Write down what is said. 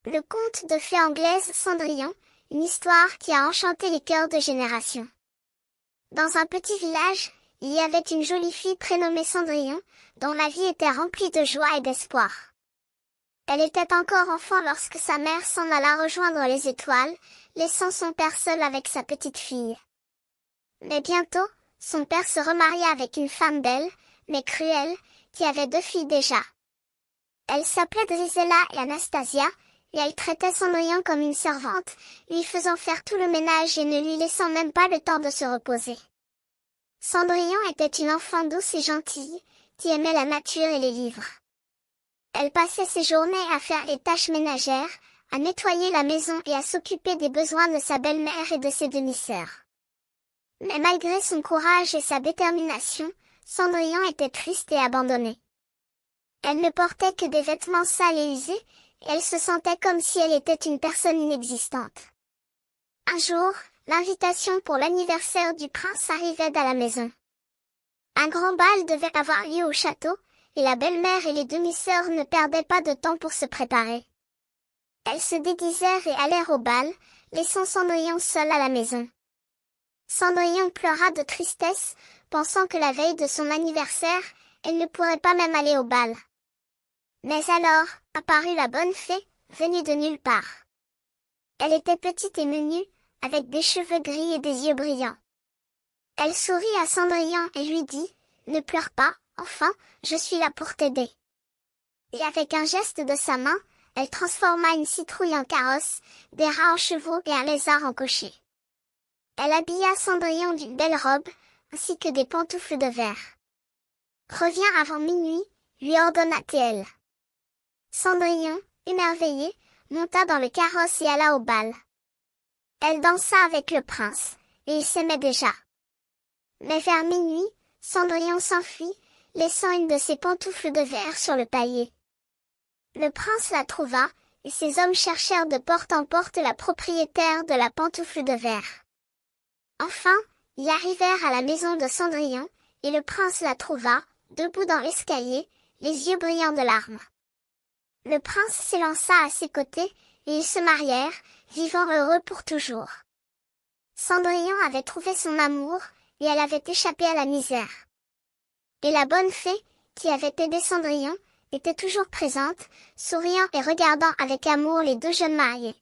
Le conte de fées anglaise Cendrillon, une histoire qui a enchanté les cœurs de générations. Dans un petit village, il y avait une jolie fille prénommée Cendrillon, dont la vie était remplie de joie et d'espoir. Elle était encore enfant lorsque sa mère s'en alla rejoindre les étoiles, laissant son père seul avec sa petite fille. Mais bientôt, son père se remaria avec une femme belle, mais cruelle, qui avait 2 filles déjà. Elles s'appelaient Drizella et Anastasia, et elle traitait Cendrillon comme une servante, lui faisant faire tout le ménage et ne lui laissant même pas le temps de se reposer. Cendrillon était une enfant douce et gentille, qui aimait la nature et les livres. Elle passait ses journées à faire les tâches ménagères, à nettoyer la maison et à s'occuper des besoins de sa belle-mère et de ses demi-sœurs. Mais malgré son courage et sa détermination, Cendrillon était triste et abandonnée. Elle ne portait que des vêtements sales et usés, et elle se sentait comme si elle était une personne inexistante. Un jour, l'invitation pour l'anniversaire du prince arrivait à la maison. Un grand bal devait avoir lieu au château, et la belle-mère et les demi-sœurs ne perdaient pas de temps pour se préparer. Elles se déguisèrent et allèrent au bal, laissant Cendrillon seule à la maison. Cendrillon pleura de tristesse, pensant que la veille de son anniversaire, elle ne pourrait pas même aller au bal. Mais alors, apparut la bonne fée, venue de nulle part. Elle était petite et menue, avec des cheveux gris et des yeux brillants. Elle sourit à Cendrillon et lui dit, « Ne pleure pas, enfant, je suis là pour t'aider. » Et avec un geste de sa main, elle transforma une citrouille en carrosse, des rats en chevaux et un lézard en cocher. Elle habilla Cendrillon d'une belle robe, ainsi que des pantoufles de verre. « Reviens avant minuit, » lui ordonna-t-elle. Cendrillon, émerveillée, monta dans le carrosse et alla au bal. Elle dansa avec le prince, et ils s'aimaient déjà. Mais vers minuit, Cendrillon s'enfuit, laissant une de ses pantoufles de verre sur le palier. Le prince la trouva, et ses hommes cherchèrent de porte en porte la propriétaire de la pantoufle de verre. Enfin, ils arrivèrent à la maison de Cendrillon, et le prince la trouva, debout dans l'escalier, les yeux brillants de larmes. Le prince s'élança à ses côtés, et ils se marièrent, vivant heureux pour toujours. Cendrillon avait trouvé son amour, et elle avait échappé à la misère. Et la bonne fée, qui avait aidé Cendrillon, était toujours présente, souriant et regardant avec amour les 2 jeunes mariés.